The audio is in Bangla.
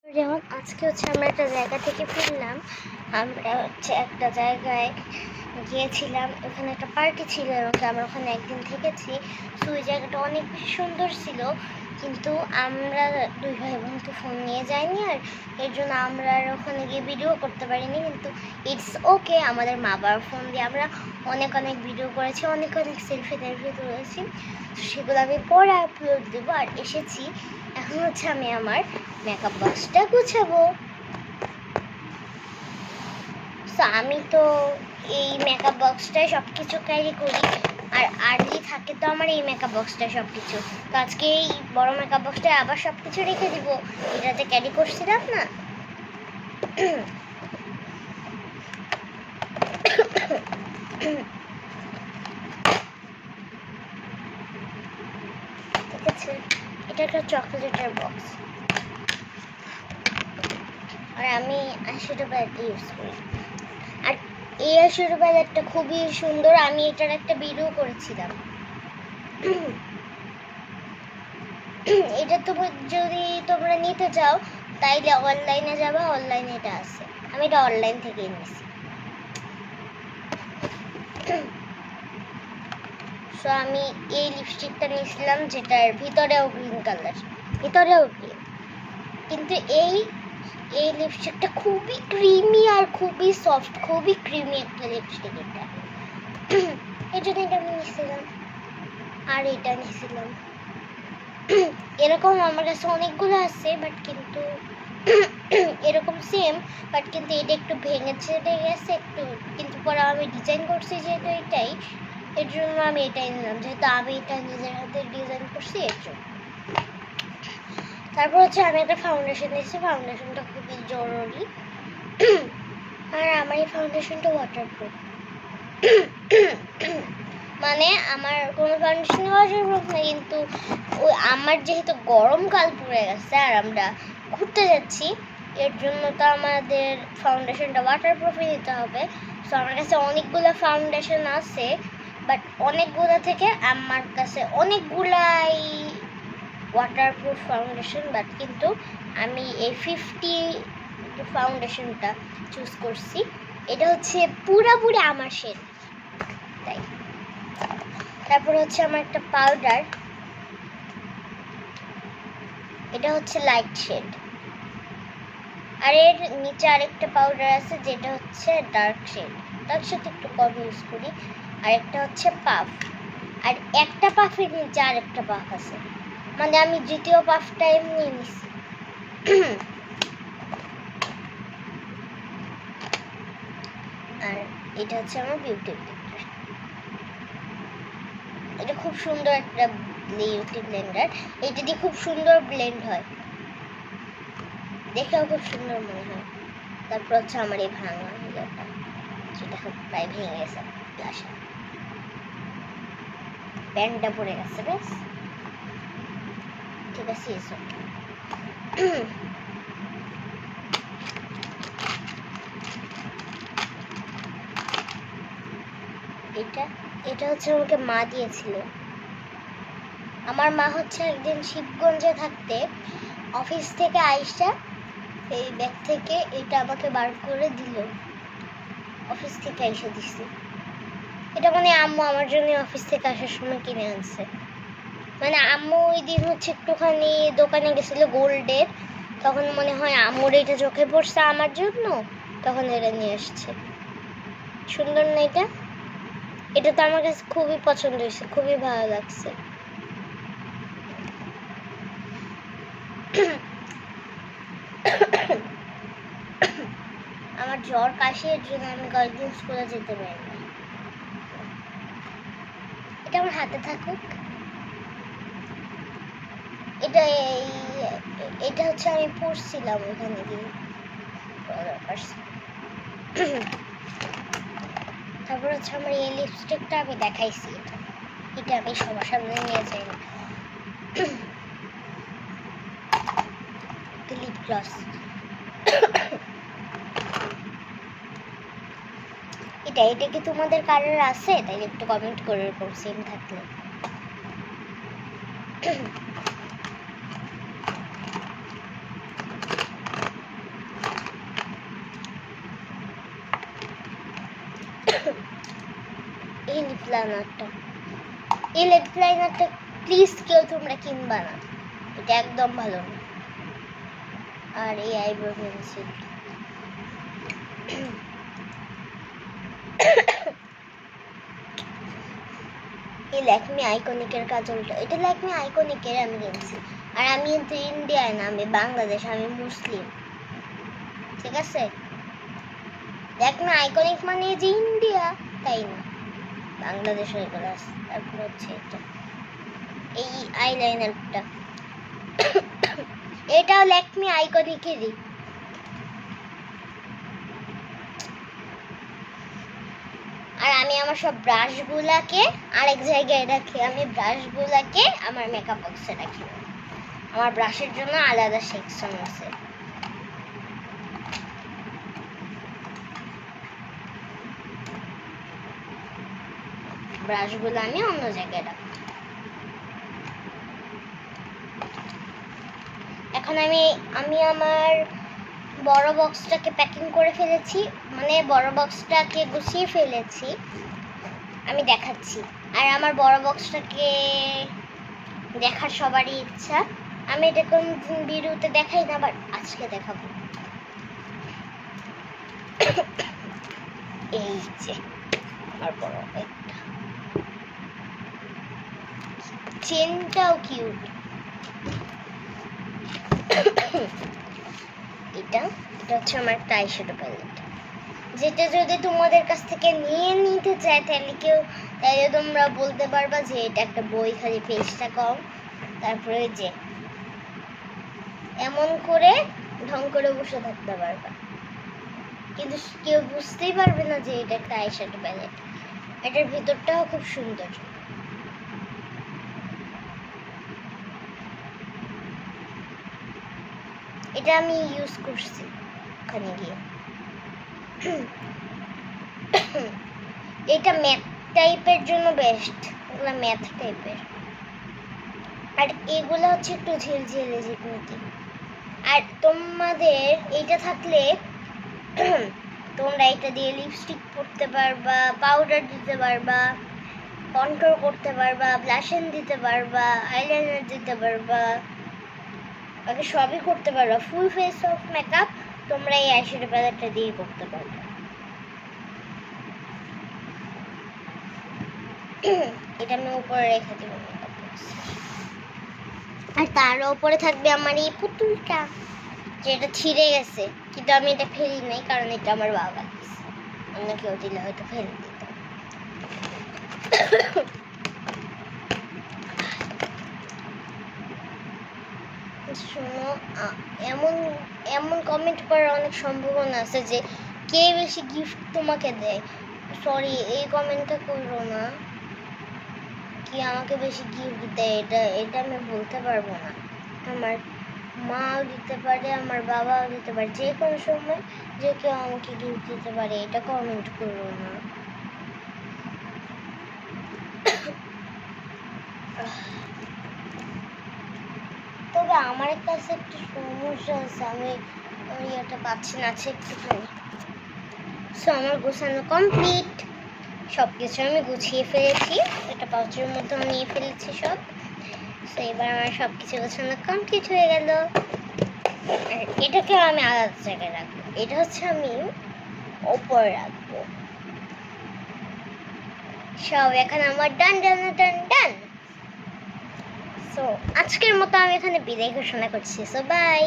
যেমন আজকে আমরা একটা জায়গা থেকে ফিরলাম। আমরা একটা জায়গায় গিয়েছিলাম, ওখানে একটা পার্টি ছিল এবং আমরা ওখানে একদিন থেকেছি। তো ওই জায়গাটা অনেক বেশি সুন্দর ছিল, কিন্তু আমরা দুই ভাই বোন তো ফোন নিয়ে যাইনি, আর এর জন্য আমরা আর ওখানে গিয়ে ভিডিও করতে পারিনি। কিন্তু ইটস ওকে, আমাদের মা বাবার ফোন দিয়ে আমরা অনেক ভিডিও করেছি, অনেক সেলফি তুলেছি। সেগুলো আমি পরে আপলোড দেবো। আর এসেছি এখন আমি আমার মেকআপ বক্সটা গুছাবো। তো আমি তো এই মেকআপ বক্সটায় সব কিছু ক্যারি করি, আর আর্লি থাকে তো আমার এই মেকআপ বক্সটায় সব কিছু। তো আজকে এই বড় মেকআপ বক্সটায় আবার সব কিছু রেখে দিব, এটাতে ক্যারি করছিলাম না। ঠিক আছে, এটা একটা চকলেটের বক্স, আর আমি আইশ্যাডো প্যালেট ইউজ করি। আর এই আইশ্যাডো প্যালেটটা খুবই সুন্দর, আমি এটার একটা ভিডিও করেছিলাম। এটা তো যদি তোমরা নিতে চাও তাইলে অনলাইনে যাবা, অনলাইনে এটা আছে। আমি এটা অনলাইন থেকে নিয়েছি। সো আমি এই লিপস্টিকটা নিয়েছিলাম, যেটার ভিতরেও গ্রিন কালার, ভিতরেও গ্রিন। কিন্তু এই লিপস্টিকটা খুবই ক্রিমি আর খুবই সফট, খুবই ক্রিমি একটা লিপস্টিক এটা। এই জন্য এটা আমি নিয়েছিলাম। আর এটা নিয়েছিলাম, এরকম আমার কাছে অনেকগুলো আছে, বাট কিন্তু এরকম সেম, বাট কিন্তু এটা একটু ভেঙেছে গেছে একটু, কিন্তু পরে আমি ডিজাইন করছি যেহেতু এটাই, এর জন্য আমি এটাই নিলাম, যেহেতু আমি এটা নিজের হাতে ডিজাইন করছি এর জন্য। তারপর আমি একটা ফাউন্ডেশন নিয়েছি, ফাউন্ডেশনটা খুবই জরুরি। আর আমার এই ফাউন্ডেশনটা ওয়াটারপ্রুফ, মানে আমার কোনো ফাউন্ডেশন ওয়াটারপ্রুফ না, কিন্তু ওই আমার যেহেতু গরমকাল পড়ে গেছে আর আমরা ঘুরতে যাচ্ছি, এর জন্য তো আমাদের ফাউন্ডেশনটা ওয়াটারপ্রুফই নিতে হবে। সো আমার কাছে অনেকগুলো ফাউন্ডেশন আছে, বাট অনেকগুলো থেকে আমার কাছে অনেকগুলাই ওয়াটারপ্রুফ ফাউন্ডেশন, বাট কিন্তু আমি এই 50 ফাউন্ডেশনটা চুজ করছি। এটা পুরোপুরি আমার শেড, তাই। তারপর আমার একটা পাউডার, এটা লাইট শেড। আর এর নিচে আরেকটা পাউডার আছে যেটা ডার্ক শেড। ডার্ক শেড একটু কম ইউজ করি। আর একটা পাফ, আর একটা পাফের নিচে আরেকটা পাফ আছে, মানে আমি দ্বিতীয় পাফটা এমনি নিছি। আর এটা আমার বিউটি ব্লেন্ডার, এটা খুব সুন্দর একটা বিউটি ব্লেন্ডার, এটা দিয়ে খুব সুন্দর ব্লেন্ড হয়, দেখেও খুব সুন্দর মনে হয়। তারপর আমার এই ভাঙা ইয়েটা, সেটা প্রায় ভেঙে গেছে, গ্লাসটা প্যান্টটা পড়ে গেছে, বেশ ঠিক আছে। এসব এটা আমাকে মা দিয়েছিল। আমার মা একদিন শিবগঞ্জে থাকতে অফিস থেকে আইসা এই ব্যাগ থেকে এটা আমাকে বার করে দিল, অফিস থেকে এসে দিছি। এটা মানে আম্মু আমার জন্য অফিস থেকে আসার সময় কিনে আনছে। মানে আম্মু ওই দিন একটুখানি দোকানে গেছিল গোল্ডের, তখন মনে হয় আম্মুর এটা চোখে পড়ছে আমার জন্য, তখন এটা নিয়ে আসছে। সুন্দর না এটা? এটা তো আমার কাছে খুবই পছন্দ হয়েছে, খুবই ভালো লাগছে। আমার জ্বর কাশি, এর জন্য আমি কয়েকদিন স্কুলে যেতে পারি না। এটা আমার হাতে থাকুক। এটা আমি পড়ছিলাম ওখানে গিয়ে। তারপর আমার এই লিপস্টিকটা আমি দেখাইছি, এটা আমি সবার সামনে নিয়ে যাই না। লিপ গ্লস, এটা কি তোমাদের কালার আছে? তাই একটু কমেন্ট করে এরকম সেম থাকলে। লাইনারটা। এই লিপ লাইনারটা প্লিজ কেউ তোমরা কিনবা না, এটা একদম ভালো না। আর এই আইব্রো পেন্সিল, এই ল্যাকমি আইকনিকের কাজলটা, এটা ল্যাকমি আইকনিকের আমি কিনছি। আর আমি কিন্তু ইন্ডিয়ায় না, আমি বাংলাদেশ, আমি মুসলিম, ঠিক আছে? ল্যাকমি আইকনিক মানে যে ইন্ডিয়া তাই না, বাংলাদেশের এগুলো আছে। তারপর হচ্ছে এটা, এই আইলাইনারটা, এটাও ল্যাকমি আইকনিকেরই। আর আমি আমার সব ব্রাশগুলাকে আরেক জায়গায় রাখি, আমি ব্রাশগুলাকে আমার মেকআপ বক্সে রাখি। আমার ব্রাশের জন্য আলাদা সেকশন আছে। ব্রাশগুলো আমি অন্য জায়গায় রাখি। এখন আমি আমার বড় বক্সটাকে প্যাকিং করে ফেলেছি, মানে বড় বক্সটাকে গুছিয়ে ফেলেছি, আমি দেখাচ্ছি। আর আমার বড় বক্সটাকে দেখার সবারই ইচ্ছা, আমি এটা কোন ভিডিওতে দেখাই না, বাট আজকে দেখাবো। এই যে আমার বড় একটা চেনটাও কিউট। এটা হচ্ছে আমার একটা আইশ্যাডো প্যালেট, যেটা যদি তোমাদের কাছ থেকে নিয়ে নিতে চায় তাহলে তোমরা বলতে পারবা যে এটা একটা বই, খালি পেজটা কম। তারপরে যে এমন করে ঢং করে বসে থাকতে পারবা, কিন্তু কেউ বুঝতেই পারবে না যে এটা একটা আইশ্যাডো প্যালেট। এটার ভিতরটাও খুব সুন্দর। এটা আমি ইউজ করছি ওখানে গিয়ে। এটা ম্যাথ টাইপের জন্য বেস্ট, এগুলো ম্যাথ টাইপের। আর এগুলো হচ্ছে একটু ঝিলঝিলে ঝিকমিকি। আর তোমাদের এইটা থাকলে তোমরা এটা দিয়ে লিপস্টিক পরতে পারবা, পাউডার দিতে পারবা, কন্ট্রোল করতে পারবা, ব্লাশন দিতে পারবা, আইলাইনার দিতে পারবা, বাকি সবই করতে পারবা। ফুল ফেস অফ মেকআপ তোমরা এই আইশ্যাডো প্যালেটটা দিয়ে করতে পারবে। এটা আমি উপরে রেখে দিব মেকআপ বক্স। আর তার উপরে থাকবে আমার এই পুতুলটা, যেটা ছিঁড়ে গেছে, কিন্তু আমি এটা ফেলি নাই, কারণ এটা আমার বাবা দিয়েছে। অন্য কেউ দিলে হয়তো ফেলে দিত। শোনো, এমন এমন কমেন্ট করার অনেক সম্ভাবনা আছে যে কে বেশি গিফট তোমাকে দেয়। সরি, এই কমেন্টটা করো না। কি আমাকে বেশি গিফট দেয় এটা আমি বলতে পারবো না। আমার মাও দিতে পারে, আমার বাবাও দিতে পারে, যে কোনো সময় যে কেউ আমাকে গিফট দিতে পারে, এটা কমেন্ট করো না। তবে আমার কাছে একটু সমস্যা আছে, আমি এটা পাচ্ছি না, আছে একটুখানি। সো আমার গোছানো কমপ্লিট, সব কিছু আমি গুছিয়ে ফেলেছি, এটা পাউচের মধ্যে নিয়ে ফেলেছি সব। তো এবার আমার সব কিছু গোছানো কমপ্লিট হয়ে গেল। এটাকে আমি আলাদা জায়গায় রাখবো, এটা হচ্ছে আমি ওপরে রাখবো। সব এখন আমার ডান ডান ডান ডান। সো আজকের মতো আমি এখানে বিদায় ঘোষণা করছি। So by.